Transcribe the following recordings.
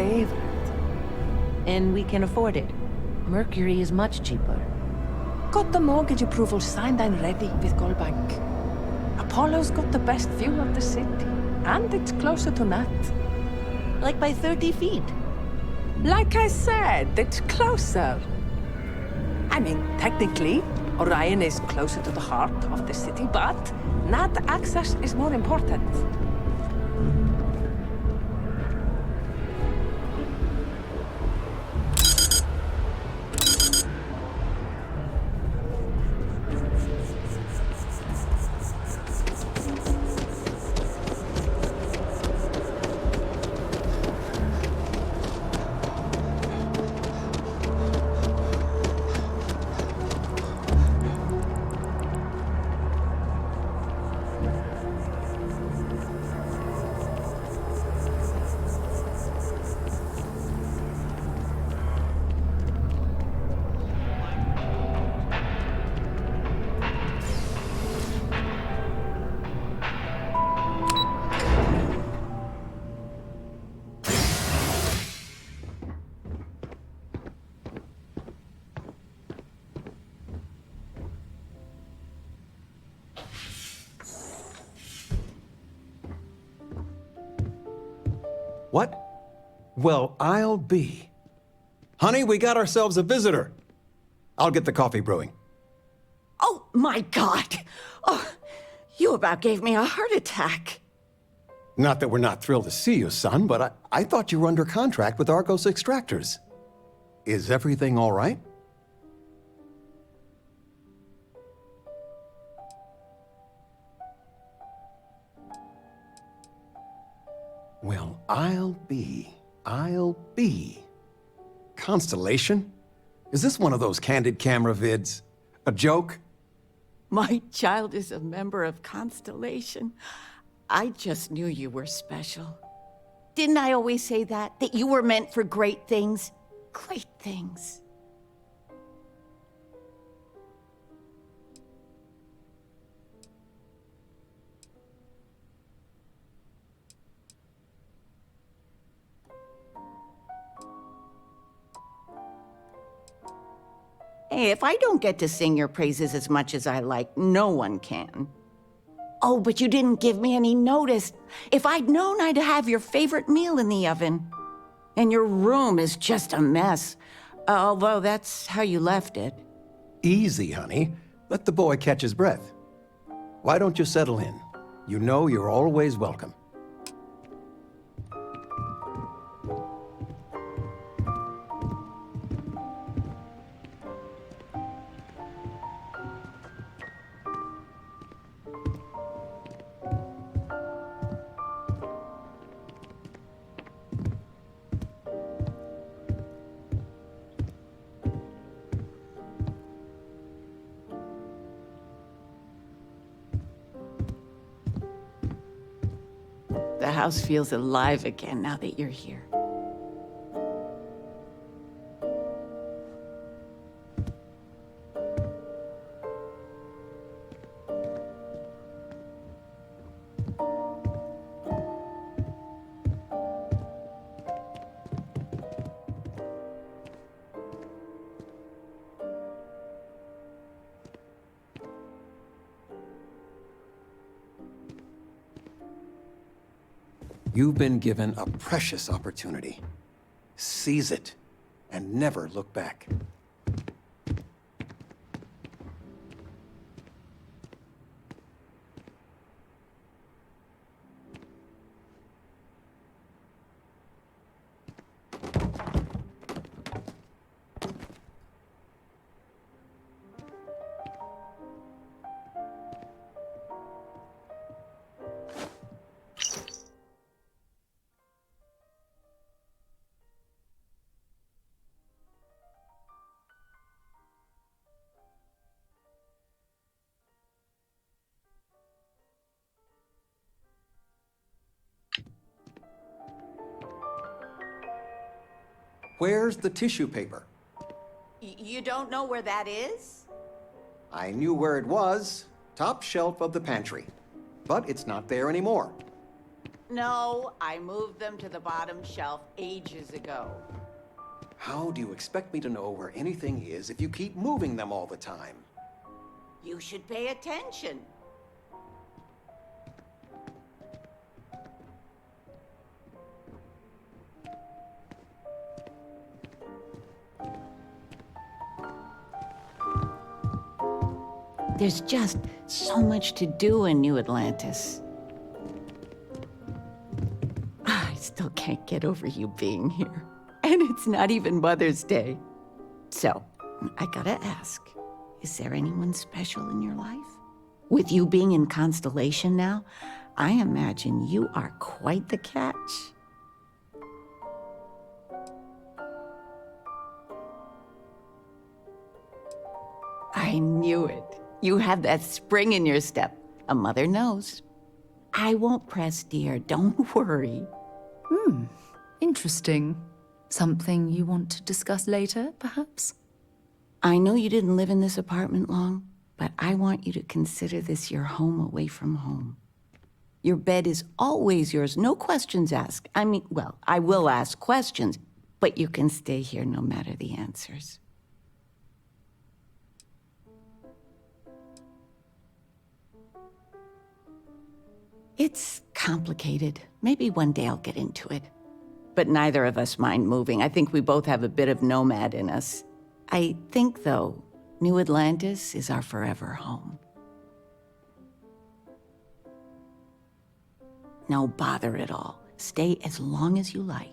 favorite. And we can afford it. Mercury is much cheaper. Got the mortgage approval signed and ready with Goldbank. Apollo's got the best view of the city, and it's closer to Nat. Like by 30 feet. Like I said, it's closer. I mean, technically, Orion is closer to the heart of the city, but Nat access is more important. What? Well, I'll be. Honey, we got ourselves a visitor. I'll get the coffee brewing. Oh, my God! Oh, you about gave me a heart attack. Not that we're not thrilled to see you, son, but I thought you were under contract with Argos Extractors. Is everything all right? Well, I'll be. Constellation? Is this one of those candid camera vids? A joke? My child is a member of Constellation. I just knew you were special. Didn't I always say that? That you were meant for great things? Great things. Hey, if I don't get to sing your praises as much as I like, no one can. Oh, but you didn't give me any notice. If I'd known, I'd have your favorite meal in the oven. And your room is just a mess. Although that's how you left it. Easy, honey. Let the boy catch his breath. Why don't you settle in? You know you're always welcome. The house feels alive again now that you're here. You've been given a precious opportunity. Seize it, and never look back. Where's the tissue paper? You don't know where that is? I knew where it was. Top shelf of the pantry. But it's not there anymore. No, I moved them to the bottom shelf ages ago. How do you expect me to know where anything is if you keep moving them all the time? You should pay attention. There's just so much to do in New Atlantis. I still can't get over you being here. And it's not even Mother's Day. So, I gotta ask, is there anyone special in your life? With you being in Constellation now, I imagine you are quite the catch. I knew it. You have that spring in your step. A mother knows. I won't press, dear. Don't worry. Interesting. Something you want to discuss later, perhaps? I know you didn't live in this apartment long, but I want you to consider this your home away from home. Your bed is always yours, no questions asked. I mean, well, I will ask questions, but you can stay here no matter the answers. It's complicated. Maybe one day I'll get into it. But neither of us mind moving. I think we both have a bit of nomad in us. I think, though, New Atlantis is our forever home. No bother at all. Stay as long as you like.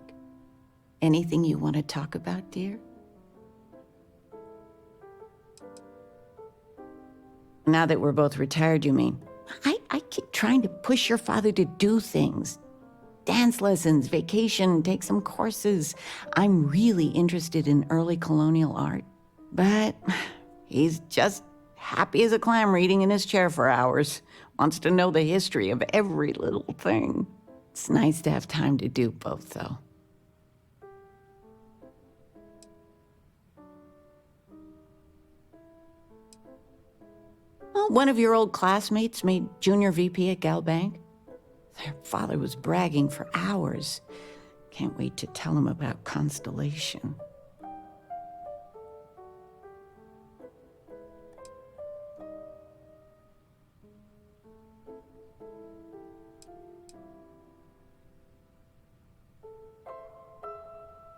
Anything you want to talk about, dear? Now that we're both retired, you mean? I keep trying to push your father to do things. Dance lessons, vacation, take some courses. I'm really interested in early colonial art. But he's just happy as a clam reading in his chair for hours. Wants to know the history of every little thing. It's nice to have time to do both, though. Well, one of your old classmates made junior VP at Gal Bank. Their father was bragging for hours. Can't wait to tell him about Constellation.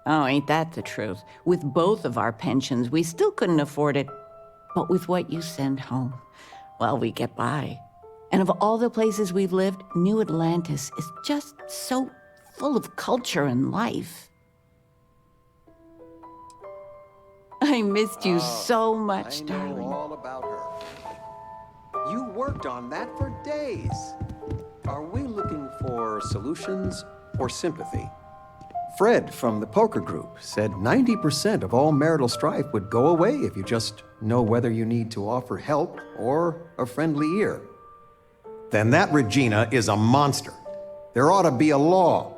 Oh, ain't that the truth? With both of our pensions, we still couldn't afford it. But with what you send home, well, we get by. And of all the places we've lived, New Atlantis is just so full of culture and life. I missed you so much, I know darling. all about her. You worked on that for days. Are we looking for solutions or sympathy? Fred from the poker group said 90% of all marital strife would go away if you just know whether you need to offer help or a friendly ear. Then that Regina is a monster. There ought to be a law.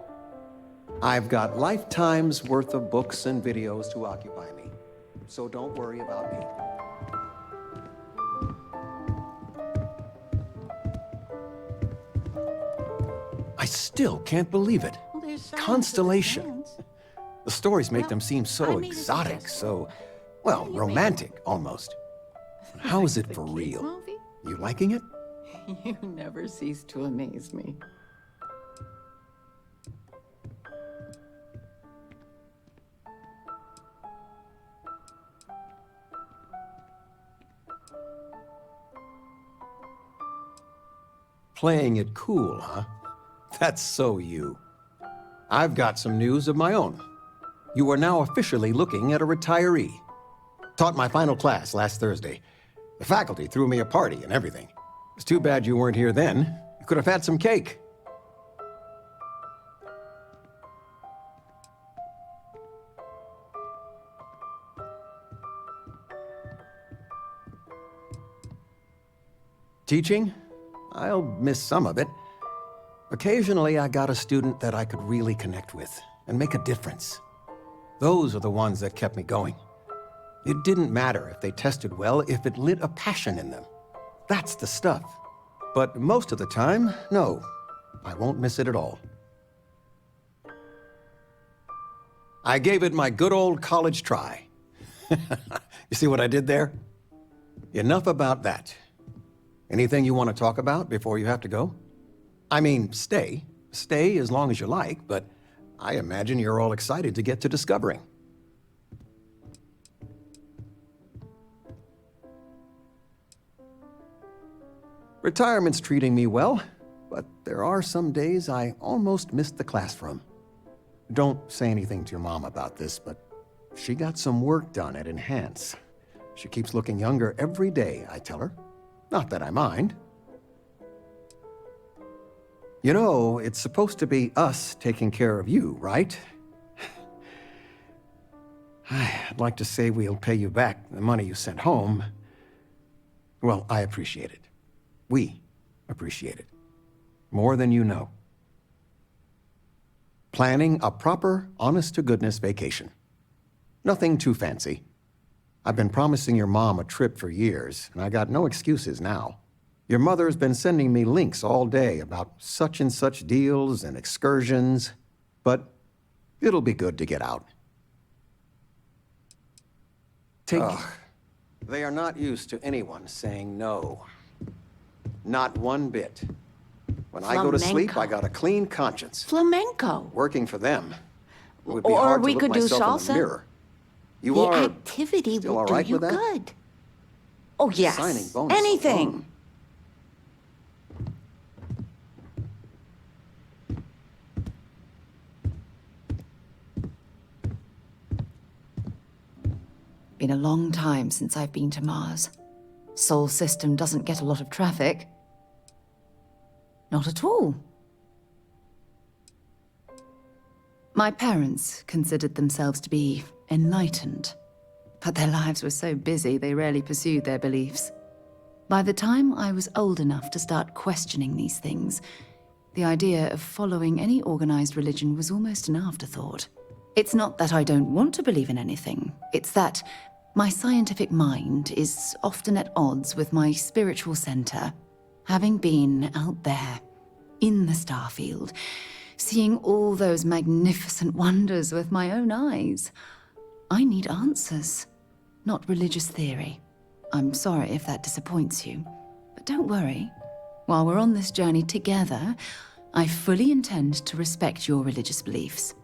I've got lifetimes worth of books and videos to occupy me, so don't worry about me. I still can't believe it. Well, there's so much Constellation. suspense. The stories make Well, them seem I so made a exotic, suggestion. so, well, do you romantic, almost. How is it The for kids' real? movie? You liking it? You never cease to amaze me. Playing it cool, huh? That's so you. I've got some news of my own. You are now officially looking at a retiree. Taught my final class last Thursday. The faculty threw me a party and everything. It's too bad you weren't here then. You could have had some cake. Teaching? I'll miss some of it. Occasionally, I got a student that I could really connect with and make a difference. Those are the ones that kept me going. It didn't matter if they tested well, if it lit a passion in them. That's the stuff. But most of the time, no, I won't miss it at all. I gave it my good old college try. You see what I did there? Enough about that. Anything you want to talk about before you have to go? I mean, stay. Stay as long as you like, but I imagine you're all excited to get to discovering. Retirement's treating me well, but there are some days I almost missed the classroom. Don't say anything to your mom about this, but she got some work done at Enhance. She keeps looking younger every day, I tell her. Not that I mind. You know, it's supposed to be us taking care of you, right? I'd like to say we'll pay you back the money you sent home. Well, I appreciate it. We appreciate it. More than you know. Planning a proper, honest-to-goodness vacation. Nothing too fancy. I've been promising your mom a trip for years, and I got no excuses now. Your mother's been sending me links all day about such and such deals and excursions, but it'll be good to get out. They are not used to anyone saying no. Not one bit. When I go to sleep, I got a clean conscience. Flamenco. Working for them. It would be Or hard we to could look do myself in the salsa. mirror. You The are activity still will all do right you with that? good. Oh, yes. Signing bonus Anything. alone. Been a long time since I've been to Mars. Sol system doesn't get a lot of traffic. Not at all. My parents considered themselves to be enlightened, but their lives were so busy they rarely pursued their beliefs. By the time I was old enough to start questioning these things, the idea of following any organized religion was almost an afterthought. It's not that I don't want to believe in anything, it's that my scientific mind is often at odds with my spiritual center. Having been out there, in the Starfield, seeing all those magnificent wonders with my own eyes, I need answers, not religious theory. I'm sorry if that disappoints you, but don't worry. While we're on this journey together, I fully intend to respect your religious beliefs.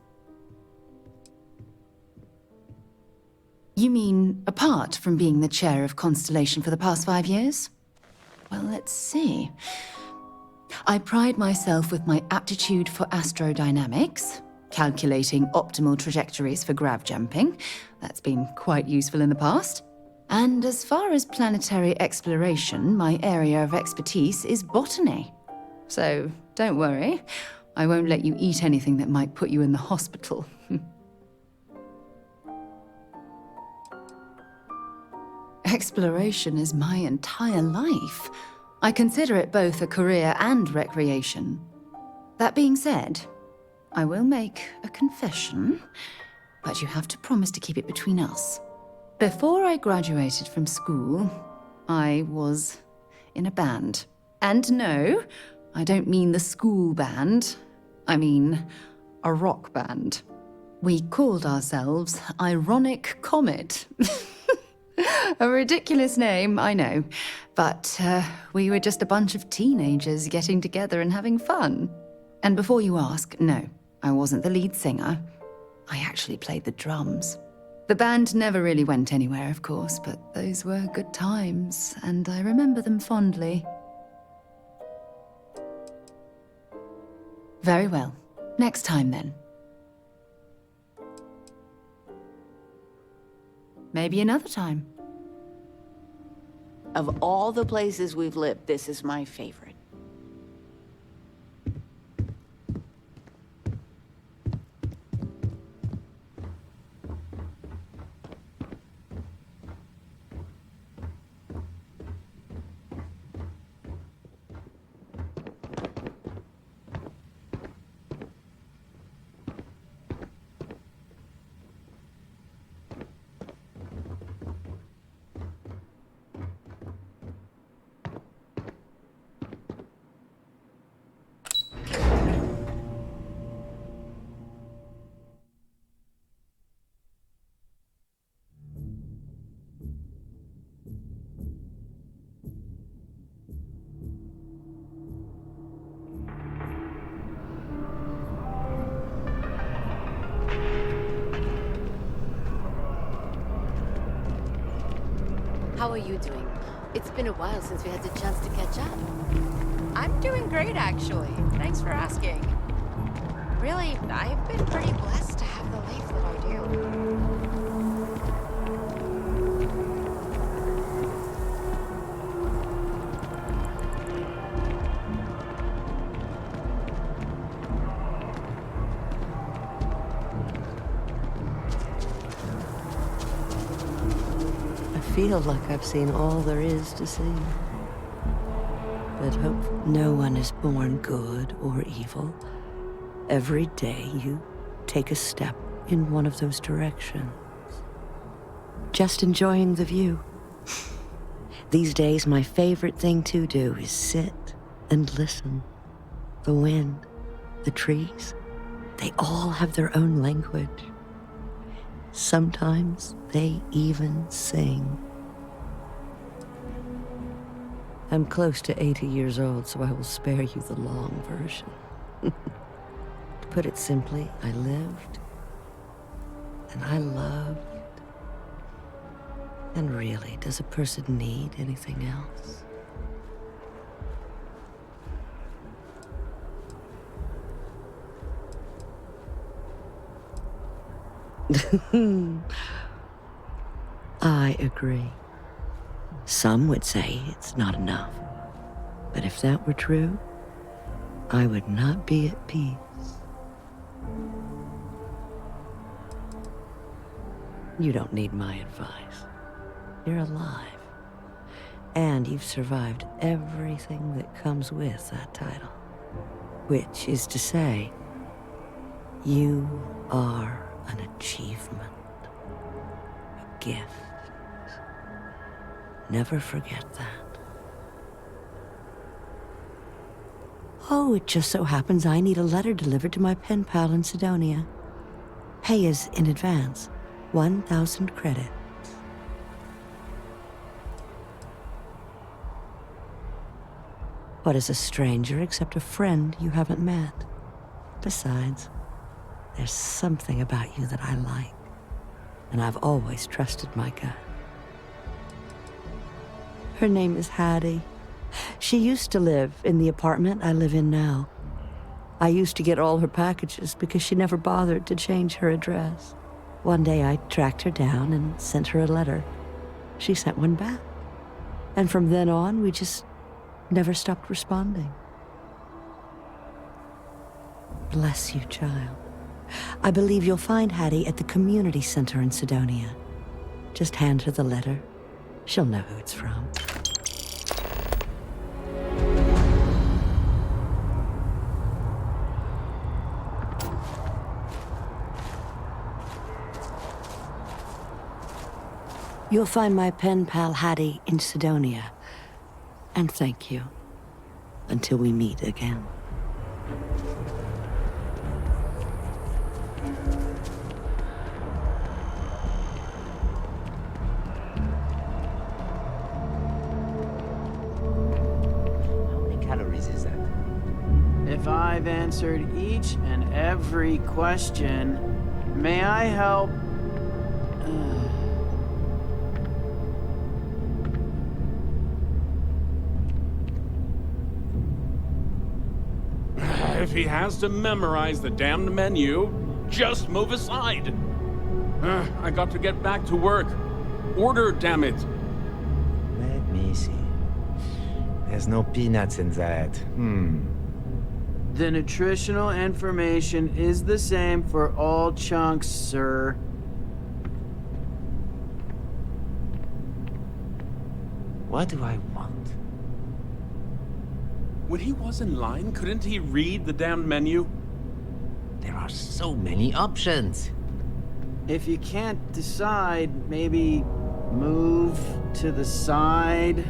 You mean apart from being the chair of Constellation for the past 5 years? Well, let's see. I pride myself with my aptitude for astrodynamics, calculating optimal trajectories for grav jumping. That's been quite useful in the past. And as far as planetary exploration, my area of expertise is botany. So don't worry, I won't let you eat anything that might put you in the hospital. Exploration is my entire life. I consider it both a career and recreation. That being said, I will make a confession, but you have to promise to keep it between us. Before I graduated from school, I was in a band. And no, I don't mean the school band. I mean a rock band. We called ourselves Ironic Comet. A ridiculous name, I know. But we were just a bunch of teenagers getting together and having fun. And before you ask, no, I wasn't the lead singer. I actually played the drums. The band never really went anywhere, of course, but those were good times, and I remember them fondly. Very well. Next time, then. Maybe another time. Of all the places we've lived, this is my favorite. How are you doing? It's been a while since we had the chance to catch up. I'm doing great, actually. Thanks for asking. Really, I've been pretty blessed to have the life that I do. I feel like I've seen all there is to see. But hope no one is born good or evil. Every day you take a step in one of those directions. Just enjoying the view. These days, my favorite thing to do is sit and listen. The wind, the trees, they all have their own language. Sometimes they even sing. I'm close to 80 years old, so I will spare you the long version. To put it simply, I lived, and I loved. And really, does a person need anything else? I agree. Some would say it's not enough. But if that were true, I would not be at peace. You don't need my advice. You're alive. And you've survived everything that comes with that title. Which is to say, you are an achievement. A gift. Never forget that. Oh, it just so happens I need a letter delivered to my pen pal in Sidonia. Pay is in advance. 1,000 credits. What is a stranger except a friend you haven't met? Besides, there's something about you that I like, and I've always trusted my gut. Her name is Hattie. She used to live in the apartment I live in now. I used to get all her packages because she never bothered to change her address. One day I tracked her down and sent her a letter. She sent one back. And from then on, we just never stopped responding. Bless you, child. I believe you'll find Hattie at the community center in Sidonia. Just hand her the letter. She'll know who it's from. You'll find my pen pal Hattie in Sidonia. And thank you. Until we meet again. How many calories is that? If I've answered each and every question, may I help? If he has to memorize the damned menu, just move aside. I got to get back to work. Order, damn it. Let me see. There's no peanuts in that. The nutritional information is the same for all chunks, sir. What do I want? When he was in line, couldn't he read the damned menu? There are so many options. If you can't decide, maybe move to the side.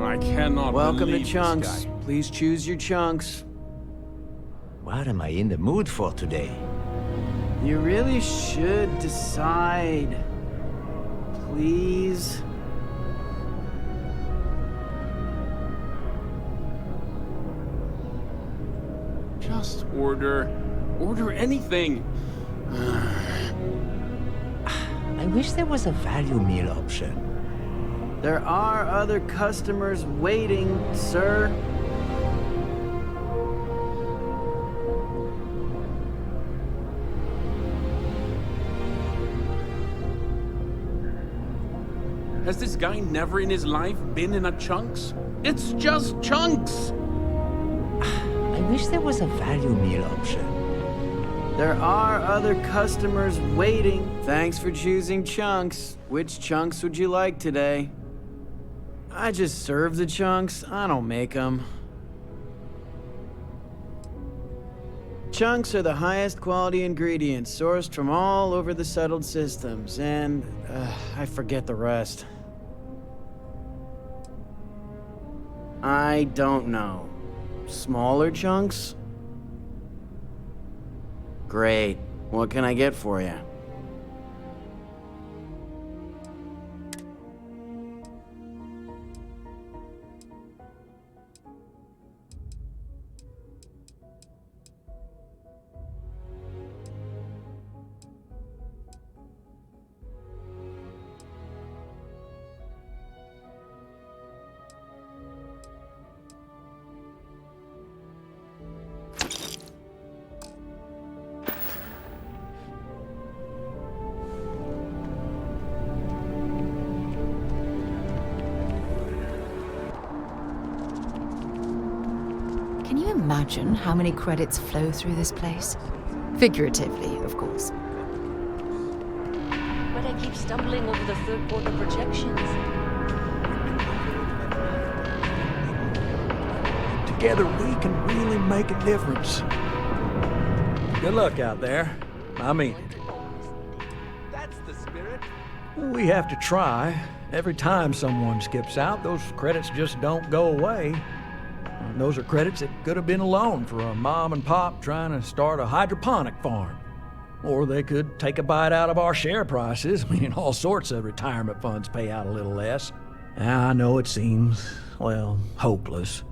I cannot Welcome to believe Chunks. this guy. Please choose your chunks. What am I in the mood for today? You really should decide. Please. Just order. Order anything. I wish there was a value meal option. There are other customers waiting, sir. Has this guy never in his life been in a Chunks? It's just Chunks! I wish there was a value meal option. There are other customers waiting. Thanks for choosing Chunks. Which chunks would you like today? I just serve the chunks. I don't make them. Chunks are the highest quality ingredients sourced from all over the settled systems, and I forget the rest. I don't know. Smaller chunks? Great. What can I get for you? Can you imagine how many credits flow through this place? Figuratively, of course. But I keep stumbling over the third quarter projections. Together we can really make a difference. Good luck out there. I mean it. That's the spirit. We have to try. Every time someone skips out, those credits just don't go away. And those are credits that could have been a loan for a mom and pop trying to start a hydroponic farm. Or they could take a bite out of our share prices. I mean, all sorts of retirement funds pay out a little less. I know it seems, well, hopeless.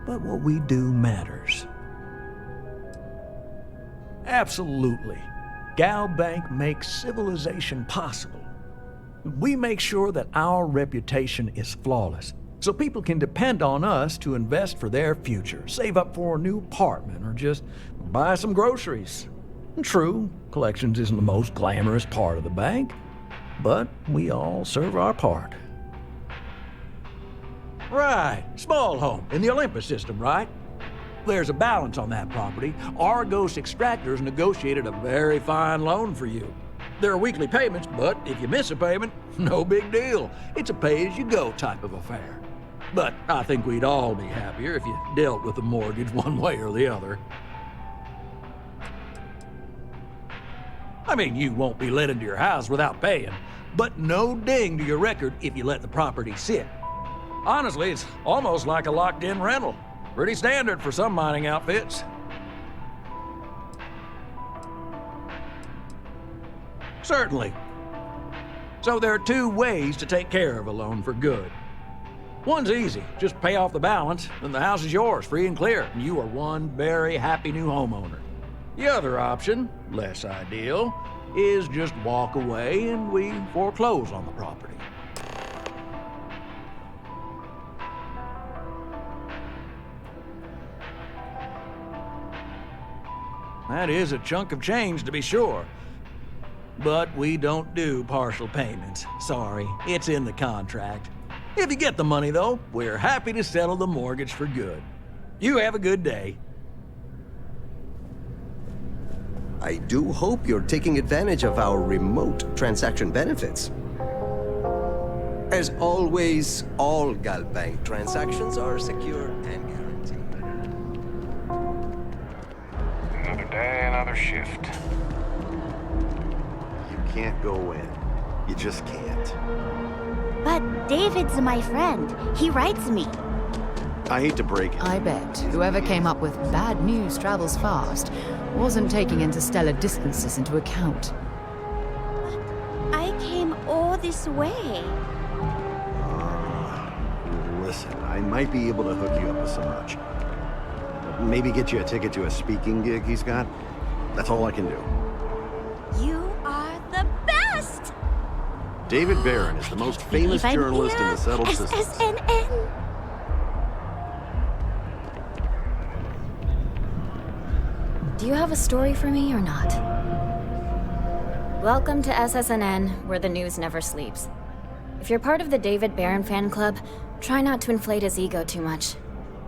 But what we do matters. Absolutely. Gal Bank makes civilization possible. We make sure that our reputation is flawless, so people can depend on us to invest for their future, save up for a new apartment, or just buy some groceries. True, collections isn't the most glamorous part of the bank, but we all serve our part. Right, small home in the Olympus system, right? There's a balance on that property. Argos Extractors negotiated a very fine loan for you. There are weekly payments, but if you miss a payment, no big deal. It's a pay-as-you-go type of affair. But I think we'd all be happier if you dealt with the mortgage one way or the other. I mean, you won't be let into your house without paying, but no ding to your record if you let the property sit. Honestly, it's almost like a locked-in rental. Pretty standard for some mining outfits. Certainly. So there are two ways to take care of a loan for good. One's easy. Just pay off the balance, and the house is yours, free and clear, and you are one very happy new homeowner. The other option, less ideal, is just walk away and we foreclose on the property. That is a chunk of change, to be sure. But we don't do partial payments. Sorry, it's in the contract. If you get the money, though, we're happy to settle the mortgage for good. You have a good day. I do hope you're taking advantage of our remote transaction benefits. As always, all Gal Bank transactions are secure and guaranteed. Another day, another shift. You can't go in. You just can't. But David's my friend. He writes me. I hate to break it. I bet whoever came up with bad news travels fast wasn't taking interstellar distances into account. I came all this way. Listen, I might be able to hook you up with some merch. Maybe get you a ticket to a speaking gig he's got. That's all I can do. You are the best! David Barron is the most famous I'm journalist in here. the settled systems. SSNN. Do you have a story for me or not? Welcome to SSNN, where the news never sleeps. If you're part of the David Barron fan club, try not to inflate his ego too much.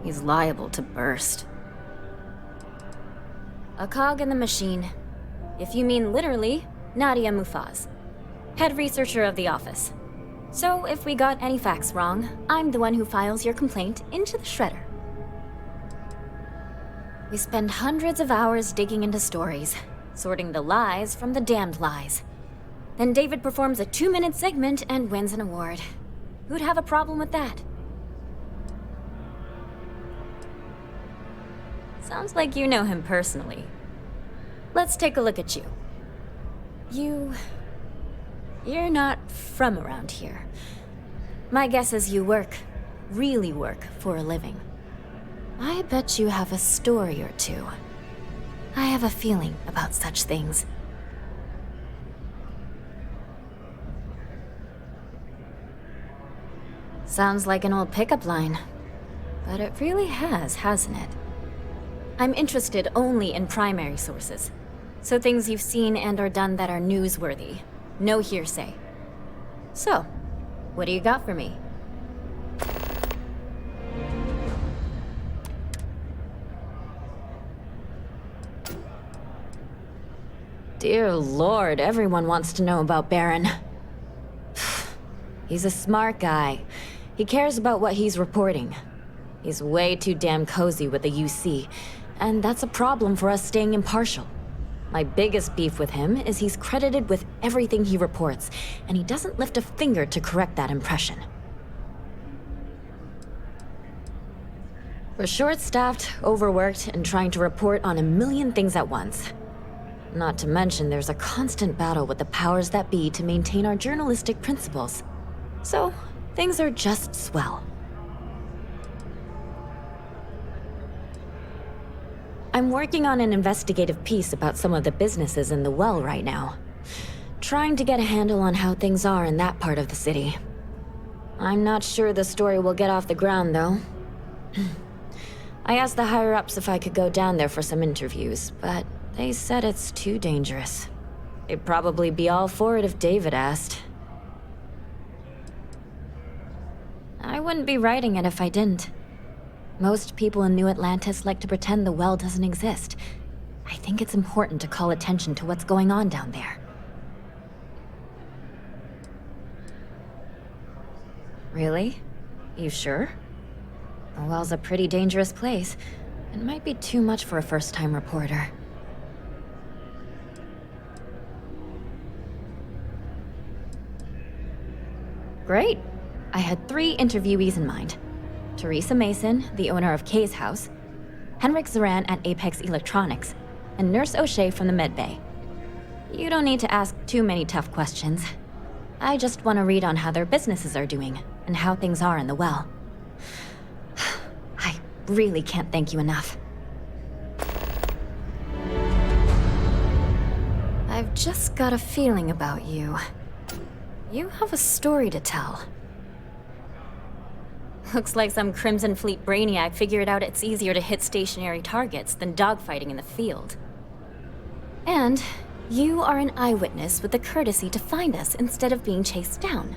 He's liable to burst. A cog in the machine. If you mean literally, Nadia Mufaz, head researcher of the office. So if we got any facts wrong, I'm the one who files your complaint into the shredder. We spend hundreds of hours digging into stories, sorting the lies from the damned lies. Then David performs a 2-minute segment and wins an award. Who'd have a problem with that? Sounds like you know him personally. Let's take a look at you. You're not from around here. My guess is you really work for a living. I bet you have a story or two. I have a feeling about such things. Sounds like an old pickup line. But it really has, hasn't it? I'm interested only in primary sources. So things you've seen and or done that are newsworthy. No hearsay. So, what do you got for me? Dear Lord, everyone wants to know about Baron. He's a smart guy. He cares about what he's reporting. He's way too damn cozy with the UC, and that's a problem for us staying impartial. My biggest beef with him is he's credited with everything he reports, and he doesn't lift a finger to correct that impression. We're short-staffed, overworked, and trying to report on a million things at once. Not to mention there's a constant battle with the powers that be to maintain our journalistic principles. So, things are just swell. I'm working on an investigative piece about some of the businesses in the well right now. Trying to get a handle on how things are in that part of the city. I'm not sure the story will get off the ground, though. I asked the higher-ups if I could go down there for some interviews, but they said it's too dangerous. They'd probably be all for it if David asked. I wouldn't be writing it if I didn't. Most people in New Atlantis like to pretend the well doesn't exist. I think it's important to call attention to what's going on down there. Really? You sure? The well's a pretty dangerous place. It might be too much for a first-time reporter. Great. I had 3 interviewees in mind. Teresa Mason, the owner of Kay's house, Henrik Zoran at Apex Electronics, and Nurse O'Shea from the Med Bay. You don't need to ask too many tough questions. I just want to read on how their businesses are doing, and how things are in the well. I really can't thank you enough. I've just got a feeling about you. You have a story to tell. Looks like some Crimson Fleet brainiac figured out it's easier to hit stationary targets than dogfighting in the field. And you are an eyewitness with the courtesy to find us instead of being chased down.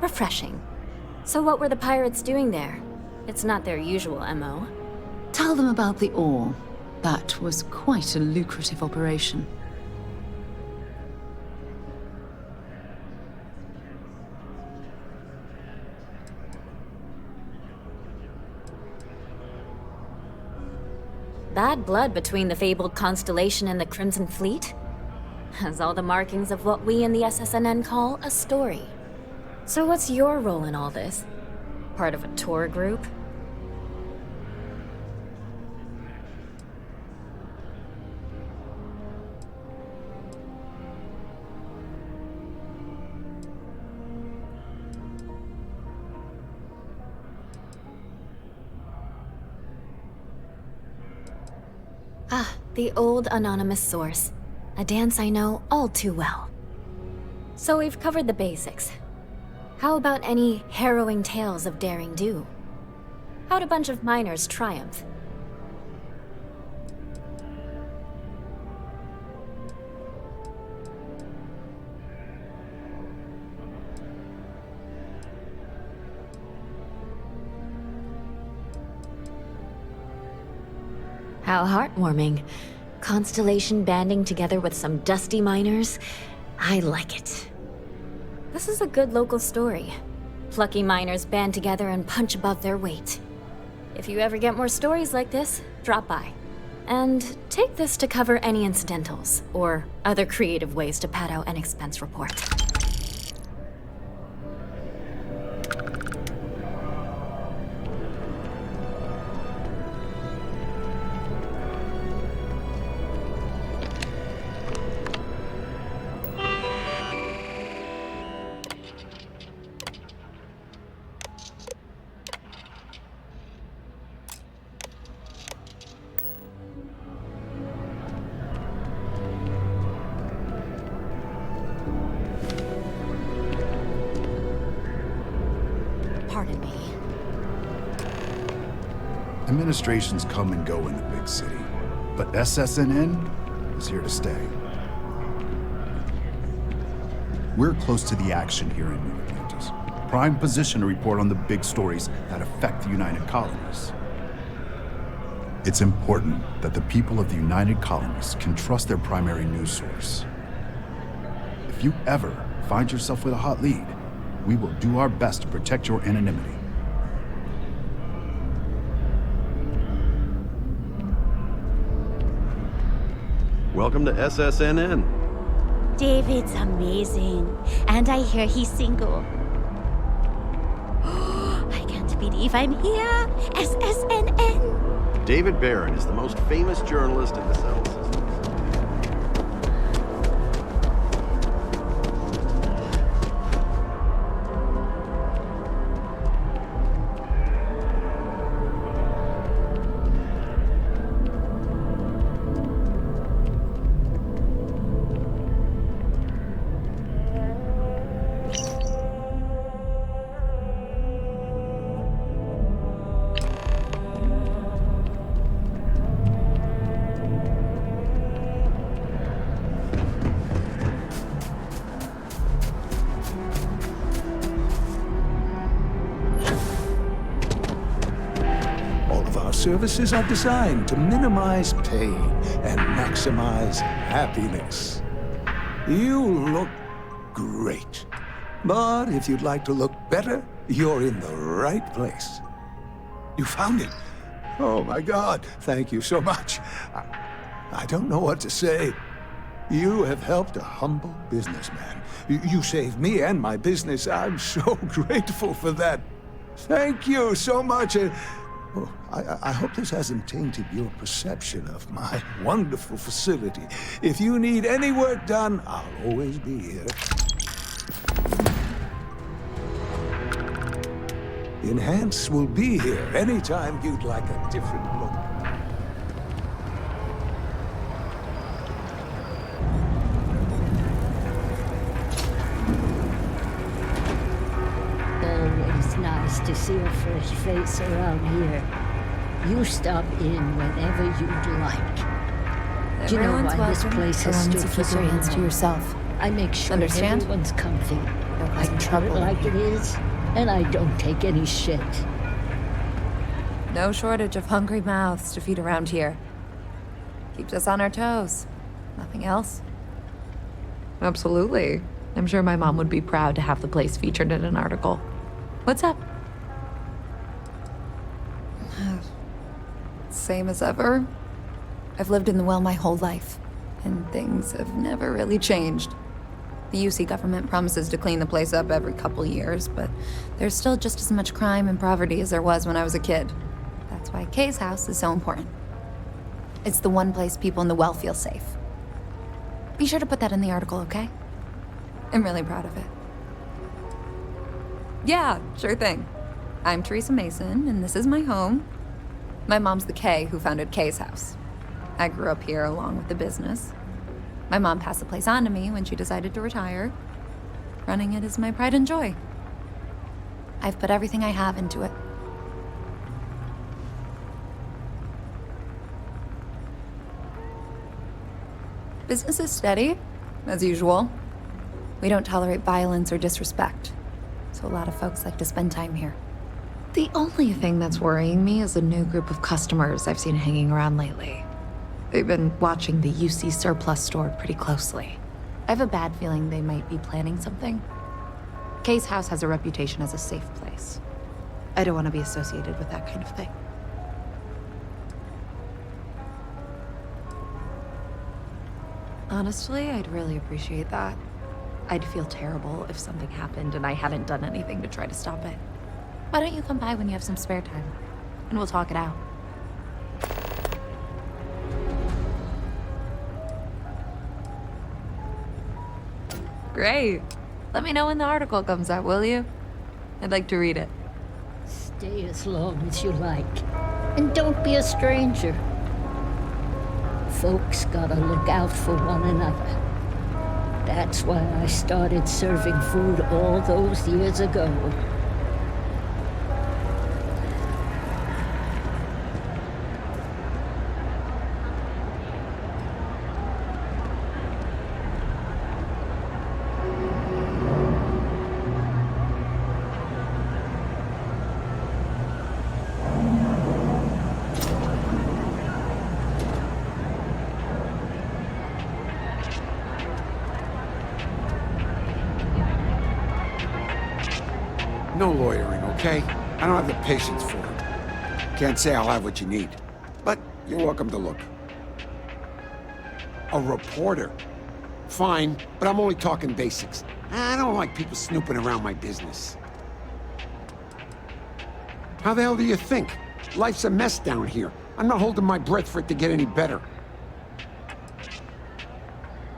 Refreshing. So what were the pirates doing there? It's not their usual MO. Tell them about the ore. That was quite a lucrative operation. Bad blood between the fabled Constellation and the Crimson Fleet? Has all the markings of what we in the SSNN call a story. So what's your role in all this? Part of a tour group? Ah, the old anonymous source. A dance I know all too well. So we've covered the basics. How about any harrowing tales of daring do? How'd a bunch of miners triumph? How heartwarming. Constellation banding together with some dusty miners. I like it. This is a good local story. Plucky miners band together and punch above their weight. If you ever get more stories like this, drop by. And take this to cover any incidentals, or other creative ways to pad out an expense report. Pardon me. Administrations come and go in the big city, but SSNN is here to stay. We're close to the action here in New Atlantis. Prime position to report on the big stories that affect the United Colonies. It's important that the people of the United Colonies can trust their primary news source. If you ever find yourself with a hot lead, we will do our best to protect your anonymity. Welcome to SSNN. David's amazing. And I hear he's single. I can't believe I'm here. SSNN. David Barron is the most famous journalist in the Settled Systems. Services are designed to minimize pain and maximize happiness. You look great. But if you'd like to look better, you're in the right place. You found it. Oh my God, thank you so much. I don't know what to say. You have helped a humble businessman. You saved me and my business. I'm so grateful for that. Thank you so much. Oh, I hope this hasn't tainted your perception of my wonderful facility. If you need any work done, I'll always be here. Enhance will be here anytime you'd like a different look. Always nice to see a fresh face around here. You stop in whenever you'd like. Do you know why this place has stood for so long? To yourself. I make sure Understand? everyone's comfy. I tell trouble it like it is, and I don't take any shit. No shortage of hungry mouths to feed around here. Keeps us on our toes. Nothing else. Absolutely. I'm sure my mom would be proud to have the place featured in an article. What's up? Same as ever. I've lived in the well my whole life, and things have never really changed. The UC government promises to clean the place up every couple years, but there's still just as much crime and poverty as there was when I was a kid. That's why Kay's house is so important. It's the one place people in the well feel safe. Be sure to put that in the article, okay? I'm really proud of it. Yeah, sure thing. I'm Teresa Mason, and this is my home. My mom's the Kay who founded Kay's house. I grew up here along with the business. My mom passed the place on to me when she decided to retire. Running it is my pride and joy. I've put everything I have into it. Business is steady, as usual. We don't tolerate violence or disrespect, so a lot of folks like to spend time here. The only thing that's worrying me is a new group of customers I've seen hanging around lately. They've been watching the UC surplus store pretty closely. I have a bad feeling they might be planning something. Kay's house has a reputation as a safe place. I don't want to be associated with that kind of thing. Honestly, I'd really appreciate that. I'd feel terrible if something happened and I hadn't done anything to try to stop it. Why don't you come by when you have some spare time? And we'll talk it out. Great. Let me know when the article comes out, will you? I'd like to read it. Stay as long as you like. And don't be a stranger. Folks gotta look out for one another. That's why I started serving food all those years ago. No lawyering, okay? I don't have the patience for it. Can't say I'll have what you need, but you're welcome to look. A reporter? Fine, but I'm only talking basics. I don't like people snooping around my business. How the hell do you think? Life's a mess down here. I'm not holding my breath for it to get any better.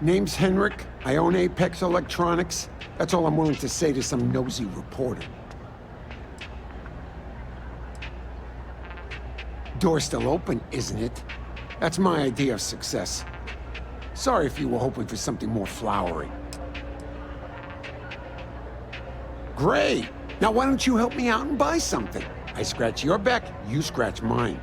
Name's Henrik. I own Apex Electronics. That's all I'm willing to say to some nosy reporter. Door's still open, isn't it? That's my idea of success. Sorry if you were hoping for something more flowery. Great! Now why don't you help me out and buy something? I scratch your back, you scratch mine.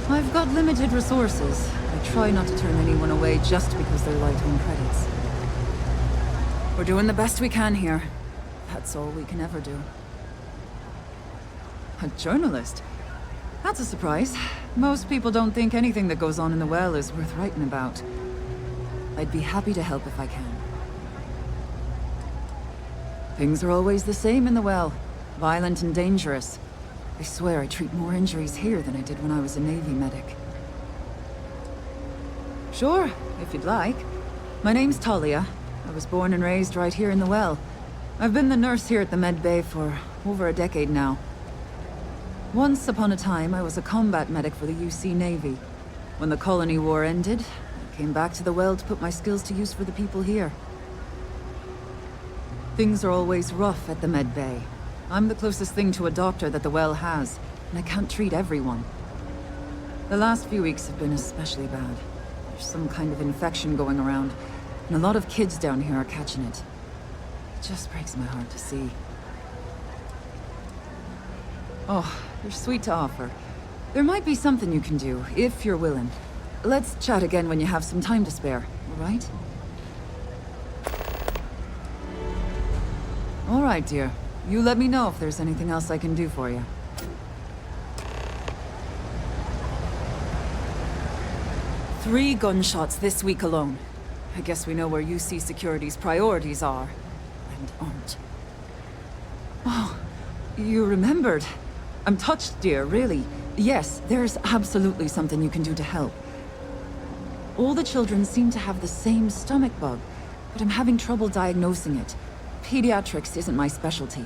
I've got limited resources. I try not to turn anyone away just because they're light on credits. We're doing the best we can here. That's all we can ever do. A journalist? That's a surprise. Most people don't think anything that goes on in the well is worth writing about. I'd be happy to help if I can. Things are always the same in the well. Violent and dangerous. I swear I treat more injuries here than I did when I was a Navy medic. Sure, if you'd like. My name's Talia. I was born and raised right here in the well. I've been the nurse here at the med bay for over a decade now. Once upon a time, I was a combat medic for the UC Navy. When the Colony War ended, I came back to the well to put my skills to use for the people here. Things are always rough at the med bay. I'm the closest thing to a doctor that the well has, and I can't treat everyone. The last few weeks have been especially bad. There's some kind of infection going around, and a lot of kids down here are catching it. It just breaks my heart to see. Oh, you're sweet to offer. There might be something you can do, if you're willing. Let's chat again when you have some time to spare, all right? All right, dear. You let me know if there's anything else I can do for you. Three gunshots this week alone. I guess we know where UC Security's priorities are, and aren't. Oh, you remembered. I'm touched, dear, really. Yes, there's absolutely something you can do to help. All the children seem to have the same stomach bug, but I'm having trouble diagnosing it. Pediatrics isn't my specialty.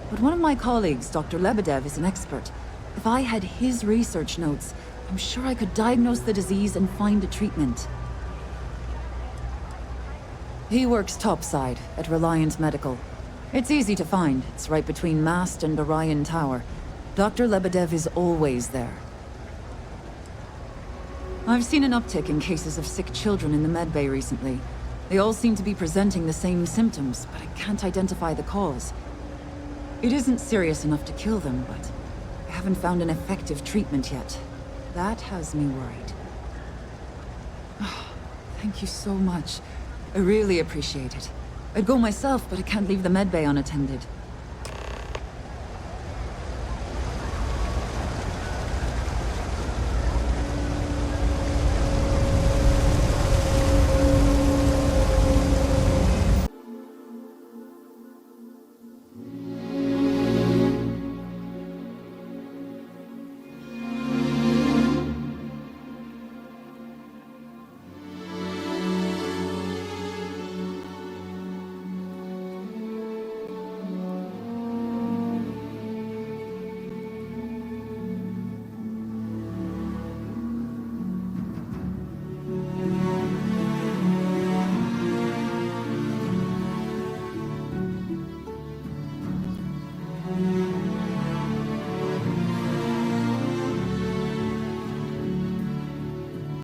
But one of my colleagues, Dr. Lebedev, is an expert. If I had his research notes, I'm sure I could diagnose the disease and find a treatment. He works topside at Reliant Medical. It's easy to find. It's right between Mast and Orion Tower. Dr. Lebedev is always there. I've seen an uptick in cases of sick children in the medbay recently. They all seem to be presenting the same symptoms, but I can't identify the cause. It isn't serious enough to kill them, but I haven't found an effective treatment yet. That has me worried. Oh, thank you so much. I really appreciate it. I'd go myself, but I can't leave the medbay unattended.